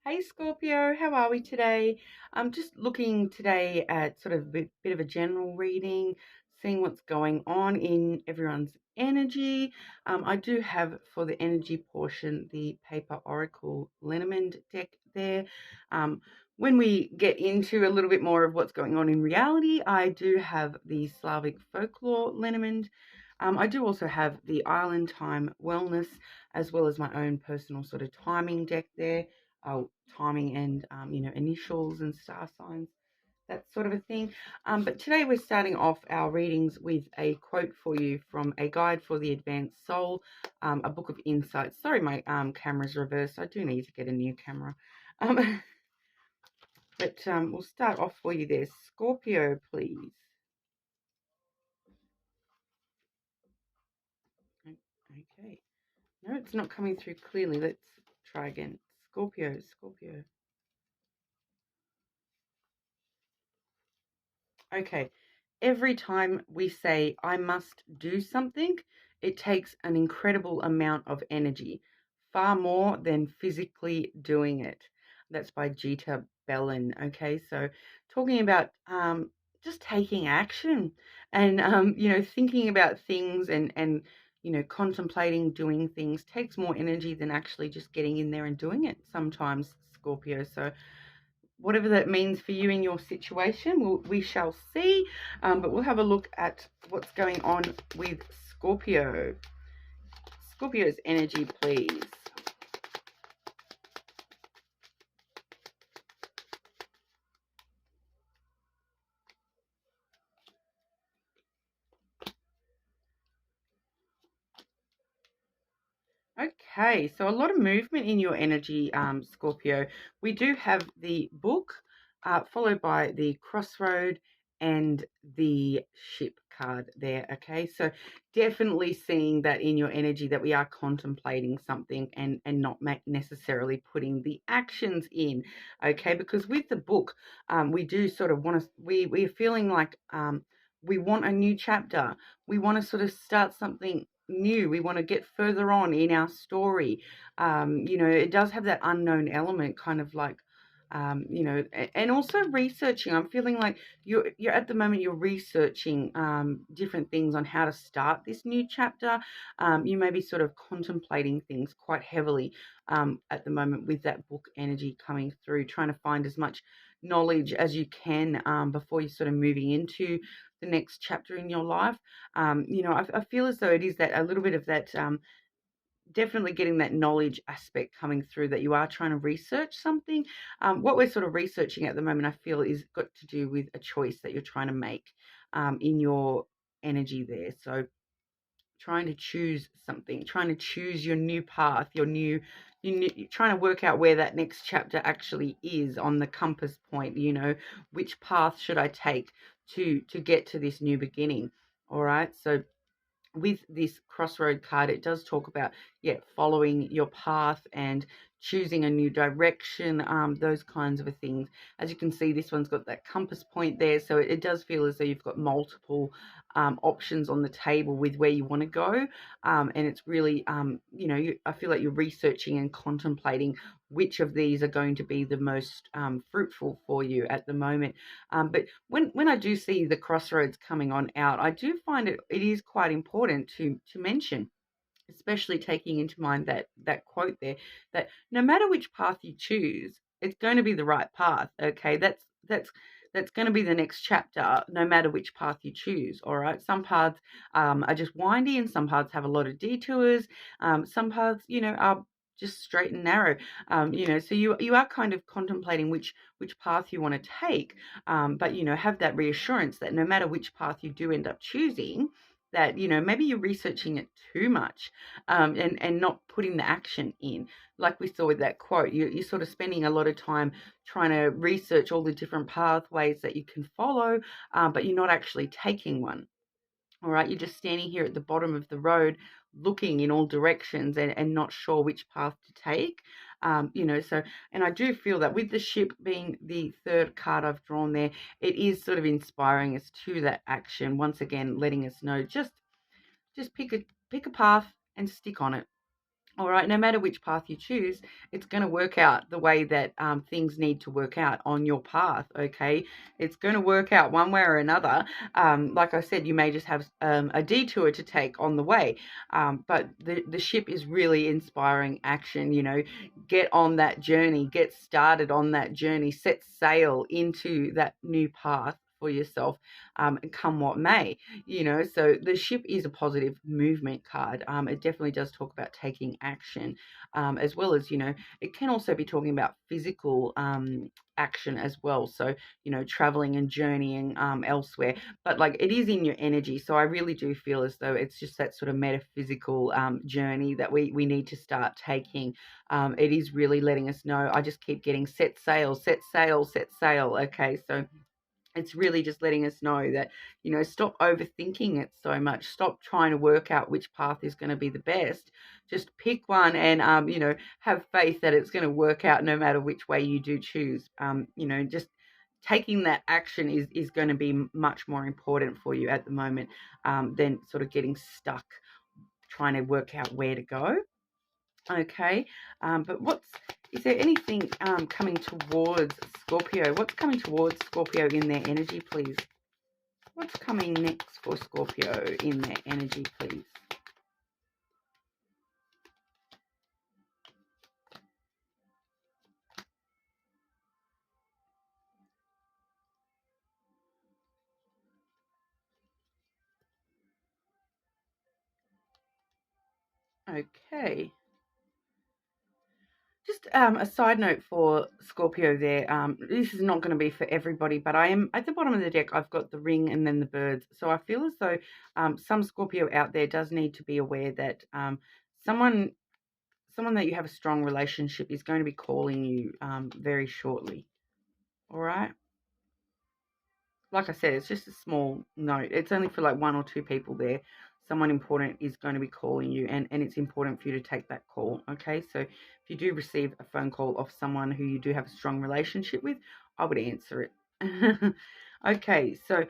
Hey Scorpio, how are we today? I'm just looking today at sort of a bit of a general reading, seeing what's going on in everyone's energy. I do have for the energy portion the Paper Oracle Lenormand deck there. Um, when we get into a little bit more of what's going on in reality, I do have the Slavic Folklore Lenormand. I do also have the Island Time Wellness, as well as my own personal sort of timing deck there, timing and initials and star signs, that sort of a thing. But today we're starting off our readings with a quote for you from A Guide for the Advanced Soul, a book of insights. Sorry, my camera's reversed. I do need to get a new camera. Um, but we'll start off for you there. Scorpio, please. Okay. No, it's not coming through clearly. Let's try again. Scorpio, Scorpio. Okay. Every time we say, I must do something, it takes an incredible amount of energy, far more than physically doing it. That's by Gita Bellin. Okay. So talking about just taking action and, thinking about things and contemplating doing things takes more energy than actually just getting in there and doing it sometimes, Scorpio. So whatever that means for you in your situation, we shall see. But we'll have a look at what's going on with Scorpio. Scorpio's energy, please. Okay, so a lot of movement in your energy, Scorpio. We do have the book, followed by the crossroad and the ship card there. Okay, so definitely seeing that in your energy that we are contemplating something and not necessarily putting the actions in. Okay, because with the book, we do sort of want to. We're feeling like we want a new chapter. We want to sort of start something new. We want to get further on in our story. It does have that unknown element, kind of like, and also researching. I'm feeling like you're at the moment you're researching different things on how to start this new chapter. You may be sort of contemplating things quite heavily at the moment with that book energy coming through, trying to find as much knowledge as you can before you're sort of moving into the next chapter in your life. I feel as though it is that a little bit of that, definitely getting that knowledge aspect coming through, that you are trying to research something. What we're sort of researching at the moment, I feel, is got to do with a choice that you're trying to make in your energy there. So trying to choose something, trying to choose your new path, you're trying to work out where that next chapter actually is on the compass point, which path should I take to get to this new beginning. All right. So with this crossroad card, it does talk about, following your path and choosing a new direction, those kinds of things. As you can see, this one's got that compass point there, so it does feel as though you've got multiple options on the table with where you want to go, and it's really, I feel like you're researching and contemplating which of these are going to be the most fruitful for you at the moment. But when I do see the crossroads coming on out, I do find it is quite important to mention, especially taking into mind that quote there, that no matter which path you choose, it's going to be the right path. Okay, that's going to be the next chapter, no matter which path you choose. All right, some paths are just windy, and some paths have a lot of detours. Some paths, are just straight and narrow. So you are kind of contemplating which path you want to take, but have that reassurance that no matter which path you do end up choosing, that maybe you're researching it too much, and not putting the action in, like we saw with that quote. You're sort of spending a lot of time trying to research all the different pathways that you can follow, but you're not actually taking one. All right, you're just standing here at the bottom of the road looking in all directions and not sure which path to take. So, and I do feel that with the ship being the third card I've drawn there, it is sort of inspiring us to that action. Once again, letting us know, just pick a path and stick on it. All right, no matter which path you choose, it's going to work out the way that things need to work out on your path, okay? It's going to work out one way or another. Like I said, you may just have a detour to take on the way, but the ship is really inspiring action, you know. Get on that journey, get started on that journey, set sail into that new path for yourself, and come what may, you know. So the ship is a positive movement card. It definitely does talk about taking action, as well as, you know, it can also be talking about physical action as well. So, you know, traveling and journeying elsewhere, but like it is in your energy. So I really do feel as though it's just that sort of metaphysical journey that we need to start taking. It is really letting us know. I just keep getting set sail, set sail, set sail. Okay, so it's really just letting us know that, you know, stop overthinking it so much. Stop trying to work out which path is going to be the best. Just pick one and, you know, have faith that it's going to work out no matter which way you do choose. You know, just taking that action is going to be much more important for you at the moment, than sort of getting stuck trying to work out where to go. Okay, but is there anything coming towards Scorpio? What's coming towards Scorpio in their energy, please? What's coming next for Scorpio in their energy, please? Okay. Just a side note for Scorpio there. This is not going to be for everybody, but I am at the bottom of the deck. I've got the ring and then the birds. So I feel as though some Scorpio out there does need to be aware that someone that you have a strong relationship is going to be calling you very shortly. All right. Like I said, it's just a small note. It's only for like one or two people there. Someone important is going to be calling you, and it's important for you to take that call, okay? So if you do receive a phone call of someone who you do have a strong relationship with, I would answer it. Okay, so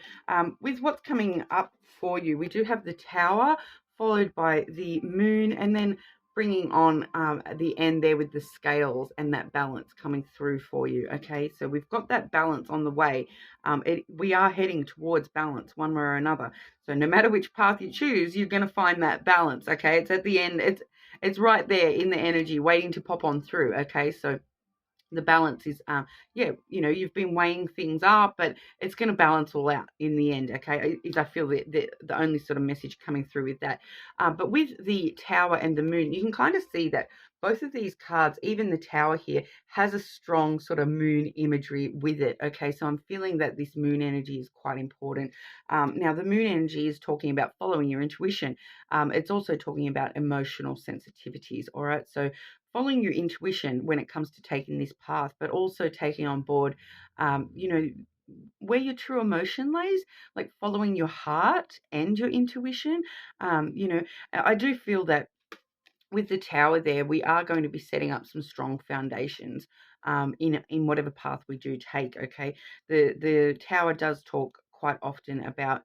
with what's coming up for you, we do have the Tower followed by the Moon, and then bringing on at the end there with the scales and that balance coming through for you, okay? So we've got that balance on the way. We are heading towards balance one way or another. So no matter which path you choose, you're going to find that balance, okay? It's at the end. It's right there in the energy waiting to pop on through, okay? So the balance is, yeah, you know, you've been weighing things up, but it's going to balance all out in the end, okay? I feel the only sort of message coming through with that. But with the Tower and the Moon, you can kind of see that both of these cards, even the Tower here, has a strong sort of moon imagery with it, okay? So I'm feeling that this moon energy is quite important. Now, the moon energy is talking about following your intuition. It's also talking about emotional sensitivities, all right? So following your intuition when it comes to taking this path, but also taking on board, you know, where your true emotion lays, like following your heart and your intuition. You know, I do feel that with the Tower there, we are going to be setting up some strong foundations in whatever path we do take. Okay, the Tower does talk quite often about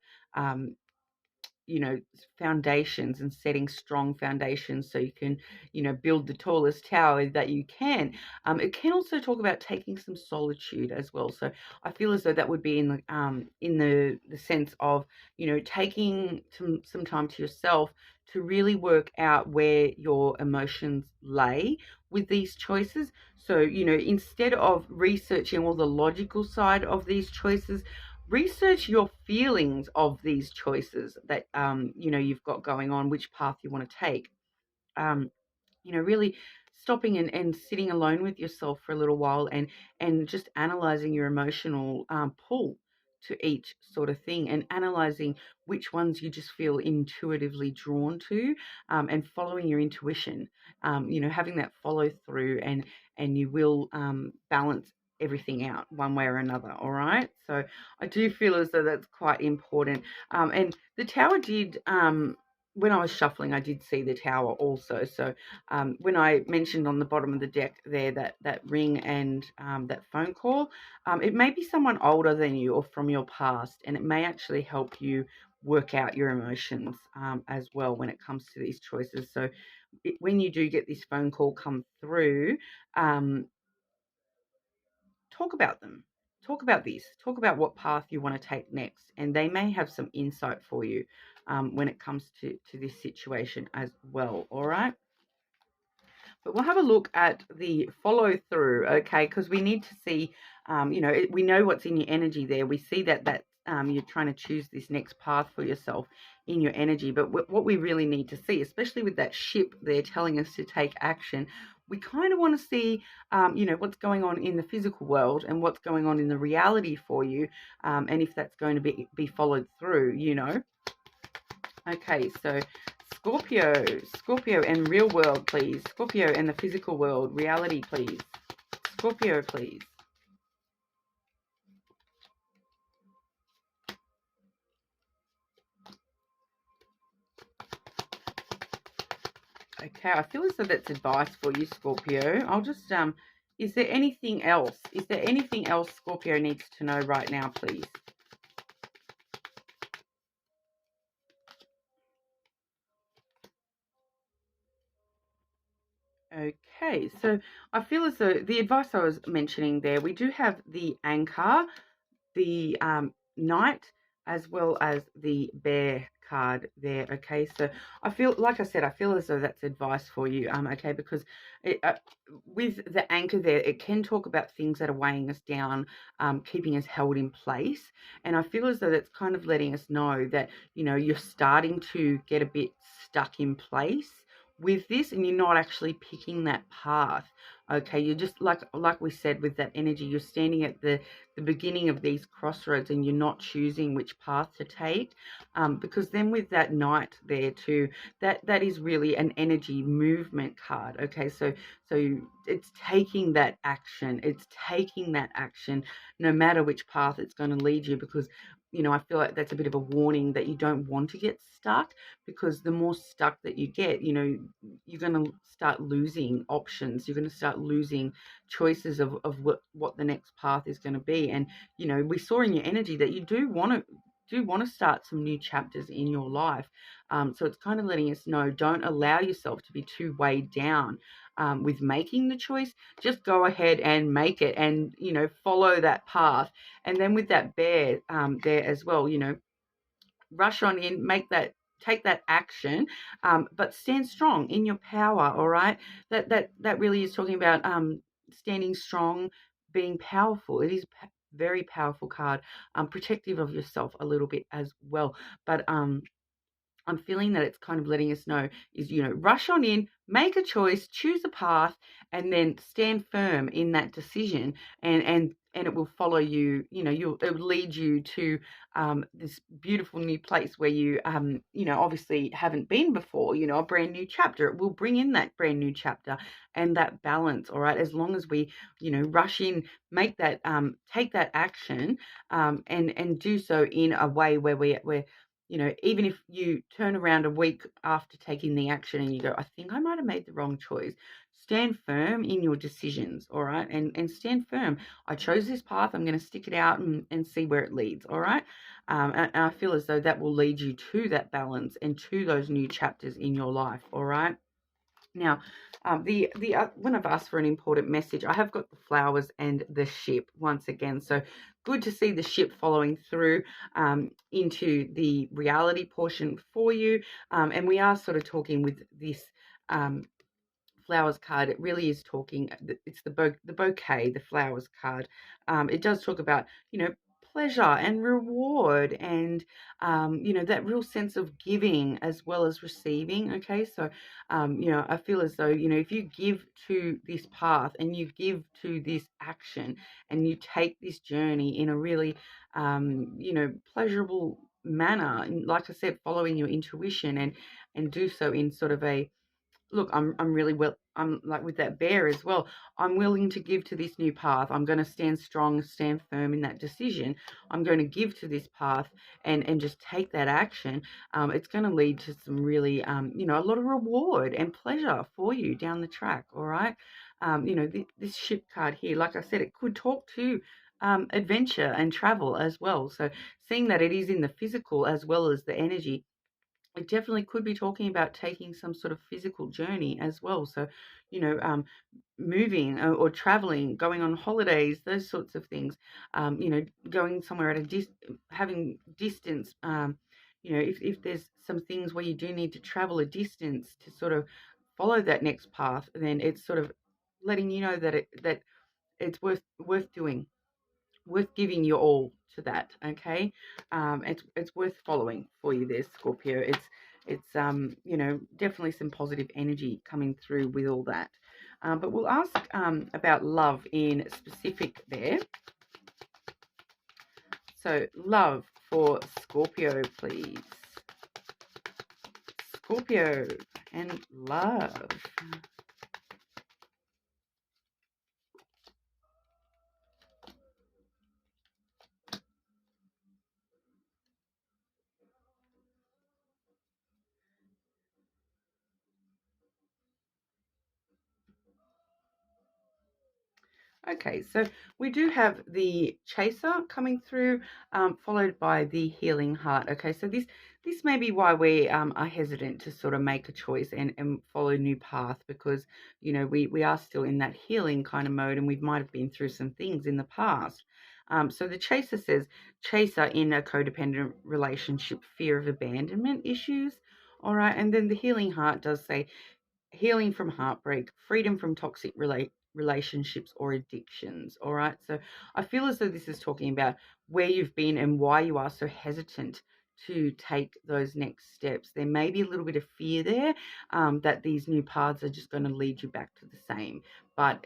you know, foundations and setting strong foundations so you can, you know, build the tallest tower that you can. It can also talk about taking some solitude as well. So I feel as though that would be in the sense of, you know, taking some time to yourself to really work out where your emotions lay with these choices. So, you know, instead of researching all the logical side of these choices, research your feelings of these choices that you know, you've got going on, which path you want to take. um, you know, really stopping and sitting alone with yourself for a little while and just analyzing your emotional pull to each sort of thing, and analyzing which ones you just feel intuitively drawn to, and following your intuition, you know, having that follow through, and you will balance everything out one way or another. All right, so I do feel as though that's quite important. And the Tower did, when I was shuffling, I did see the Tower also. So when I mentioned on the bottom of the deck there that ring and that phone call, it may be someone older than you or from your past, and it may actually help you work out your emotions as well when it comes to these choices. So when you do get this phone call come through, talk about them. Talk about this. Talk about what path you want to take next, and they may have some insight for you when it comes to this situation as well. All right. But we'll have a look at the follow through, okay? Because we need to see, we know what's in your energy there. We see that you're trying to choose this next path for yourself in your energy. But what we really need to see, especially with that ship there telling us to take action, we kind of want to see, what's going on in the physical world and what's going on in the reality for you, and if that's going to be followed through, Okay, so Scorpio and real world, please. Scorpio and the physical world, reality, please. Scorpio, please. Okay, I feel as though that's advice for you, Scorpio. I'll just, is there anything else? Is there anything else Scorpio needs to know right now, please? Okay, so I feel as though the advice I was mentioning there, we do have the anchor, the knight, as well as the bear card there. Okay, so I feel, like I said, I feel as though that's advice for you. Okay, because with the anchor there, it can talk about things that are weighing us down, keeping us held in place, and I feel as though that's kind of letting us know that you're starting to get a bit stuck in place with this, and you're not actually picking that path. Okay, you're just like we said, with that energy, you're standing at the beginning of these crossroads and you're not choosing which path to take, because then with that knight there too, that is really an energy movement card. Okay, so it's taking that action, no matter which path it's going to lead you, because I feel like that's a bit of a warning that you don't want to get stuck, because the more stuck that you get, you're going to start losing options. You're going to start losing choices of what the next path is going to be. And, we saw in your energy that you do want to start some new chapters in your life. So it's kind of letting us know, don't allow yourself to be too weighed down with making the choice. Just go ahead and make it, and, follow that path. And then with that bear there as well, rush on in, take that action, but stand strong in your power. All right, that really is talking about standing strong, being powerful. It is very powerful card, protective of yourself a little bit as well. But I'm feeling that it's kind of letting us know is, rush on in, make a choice, choose a path, and then stand firm in that decision, and it will follow you. It will lead you to this beautiful new place where you, obviously haven't been before. A brand new chapter. It will bring in that brand new chapter and that balance. All right, as long as we, rush in, make that, take that action, and do so in a way where we're even if you turn around a week after taking the action and you go, I think I might have made the wrong choice, stand firm in your decisions, all right? And stand firm. I chose this path. I'm going to stick it out and see where it leads, all right? And I feel as though that will lead you to that balance and to those new chapters in your life, all right? Now, when I've asked for an important message, I have got the flowers and the ship once again. So good to see the ship following through into the reality portion for you. And we are sort of talking with this flowers card. It really is talking. It's the bouquet, the flowers card. It does talk about pleasure and reward, and that real sense of giving as well as receiving. Okay, so I feel as though if you give to this path and you give to this action and you take this journey in a really pleasurable manner, and like I said, following your intuition, and do so in sort of a look, I'm really well. I'm like with that bear as well. I'm willing to give to this new path. I'm going to stand strong, stand firm in that decision. I'm going to give to this path and just take that action. It's going to lead to some really, a lot of reward and pleasure for you down the track. All right. This ship card here, like I said, it could talk to adventure and travel as well. So seeing that it is in the physical as well as the energy, it definitely could be talking about taking some sort of physical journey as well. So, you know, moving or traveling, going on holidays, those sorts of things. Going somewhere at having distance. If there's some things where you do need to travel a distance to sort of follow that next path, then it's sort of letting you know that it's worth doing, worth giving your all to that. Okay, it's worth following for you there, Scorpio. It's definitely some positive energy coming through with all that. But we'll ask about love in specific there. So love for Scorpio, please. Scorpio and love. Okay, so we do have the chaser coming through, followed by the healing heart. Okay, so this may be why we are hesitant to sort of make a choice and follow a new path, because we are still in that healing kind of mode, and we might have been through some things in the past. So the chaser says chaser in a codependent relationship, fear of abandonment issues. All right, and then the healing heart does say healing from heartbreak, freedom from toxic relationships or addictions. All right. So I feel as though this is talking about where you've been and why you are so hesitant to take those next steps. There may be a little bit of fear there, that these new paths are just going to lead you back to the same. But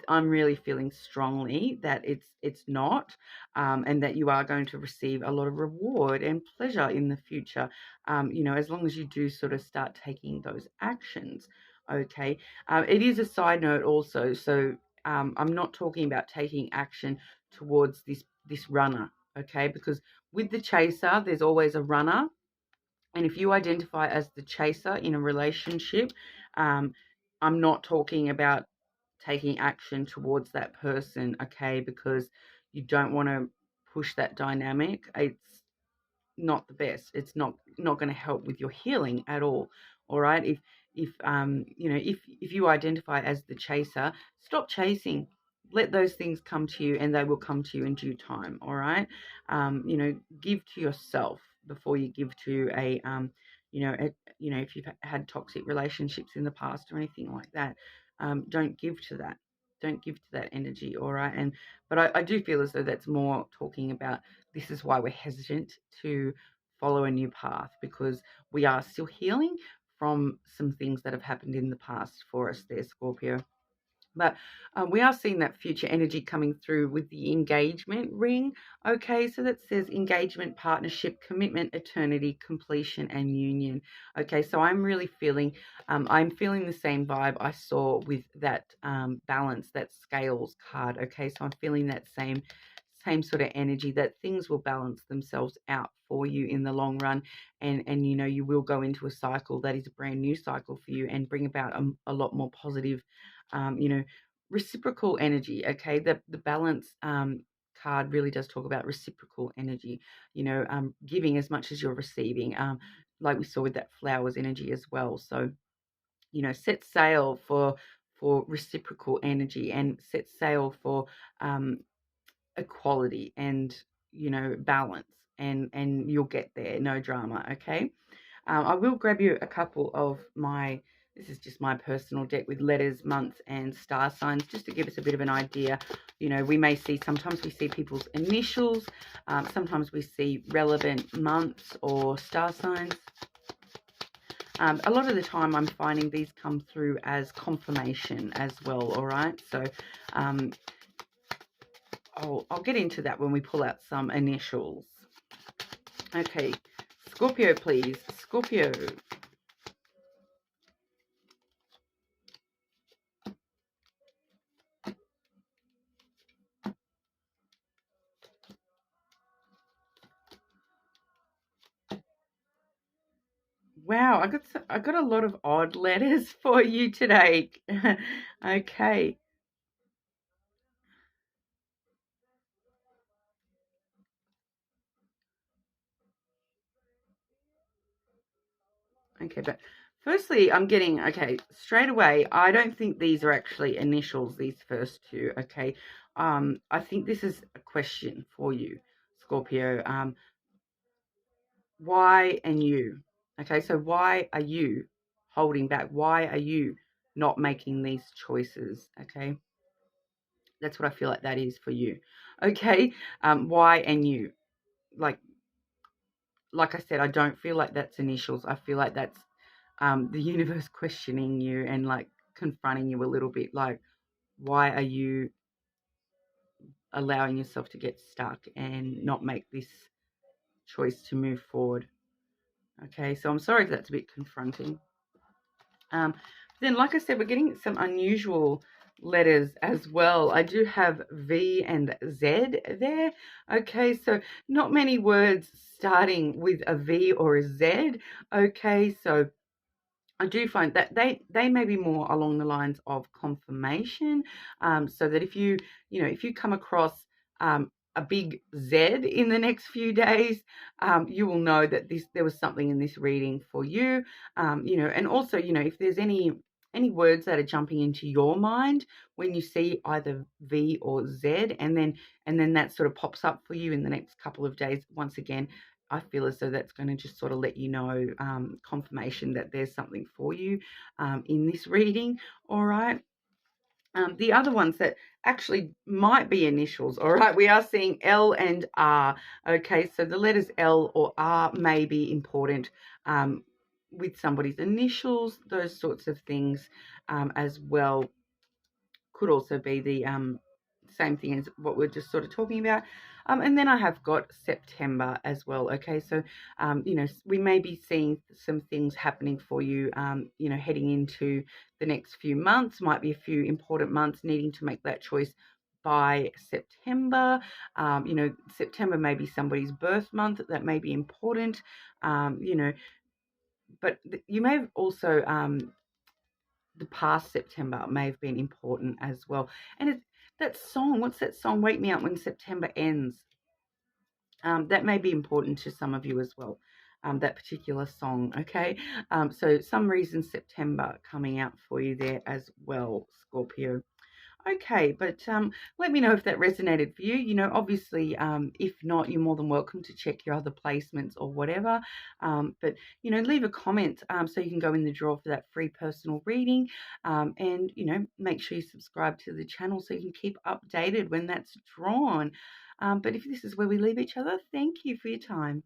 I'm really feeling strongly that it's not, and that you are going to receive a lot of reward and pleasure in the future. As long as you do sort of start taking those actions. Okay. It is a side note also. So I'm not talking about taking action towards this runner. Okay, because with the chaser, there's always a runner, and if you identify as the chaser in a relationship, um, I'm not talking about taking action towards that person. Okay, because you don't want to push that dynamic. It's not the best. It's not going to help with your healing at all. All right. If you identify as the chaser, stop chasing. Let those things come to you, and they will come to you in due time. All right. Give to yourself before you give to if you've had toxic relationships in the past or anything like that, don't give to that. Don't give to that energy. All right. But I do feel as though that's more talking about, this is why we're hesitant to follow a new path, because we are still healing from some things that have happened in the past for us there, Scorpio. But we are seeing that future energy coming through with the engagement ring. Okay, so that says engagement, partnership, commitment, eternity, completion, and union. Okay, so I'm feeling the same vibe I saw with that balance, that scales card. Okay, so I'm feeling that same sort of energy, that things will balance themselves out for you in the long run, and you will go into a cycle that is a brand new cycle for you and bring about a lot more positive, um, you know, reciprocal energy. Okay, the balance card really does talk about reciprocal energy. Giving as much as you're receiving. Like we saw with that flowers energy as well. So set sail for reciprocal energy, and set sail for um, equality and balance, and you'll get there, no drama. Okay. I will grab you a couple of my, this is just my personal deck with letters, months, and star signs, just to give us a bit of an idea. Sometimes we see people's initials, sometimes we see relevant months or star signs. A lot of the time I'm finding these come through as confirmation as well. All right. So I'll get into that when we pull out some initials. Okay. Scorpio, please. Scorpio. Wow, I got a lot of odd letters for you today. Okay. Okay, but firstly, I'm getting, okay, straight away, I don't think these are actually initials, these first two, okay? I think this is a question for you, Scorpio. Why and you? Okay, so why are you holding back? Why are you not making these choices? Okay, that's what I feel like that is for you. Okay, why and you? Like I said, I don't feel like that's initials. I feel like that's the universe questioning you and like confronting you a little bit. Like, why are you allowing yourself to get stuck and not make this choice to move forward? Okay, so I'm sorry if that's a bit confronting. Then, like I said, we're getting some unusual letters as well. I do have V and Z there. Okay, so not many words starting with a V or a Z. Okay, so I do find that they may be more along the lines of confirmation, so that if you come across a big Z in the next few days, you will know that there was something in this reading for you, and also if there's any words that are jumping into your mind when you see either V or Z, and then that sort of pops up for you in the next couple of days. Once again, I feel as though that's going to just sort of let you know, confirmation that there's something for you in this reading, all right? The other ones that actually might be initials, all right, we are seeing L and R, okay? So the letters L or R may be important with somebody's initials, those sorts of things as well. Could also be the same thing as what we're just sort of talking about. And then I have got September as well. Okay, so we may be seeing some things happening for you. Heading into the next few months, might be a few important months needing to make that choice by September. September may be somebody's birth month that may be important. But you may have also the past September may have been important as well. And it's that song, what's that song, Wake Me Up When September Ends? That may be important to some of you as well, that particular song, okay? So some reason September coming out for you there as well, Scorpio. Okay, but let me know if that resonated for you. Obviously, if not, you're more than welcome to check your other placements or whatever. But leave a comment so you can go in the draw for that free personal reading. And make sure you subscribe to the channel so you can keep updated when that's drawn. But if this is where we leave each other, thank you for your time.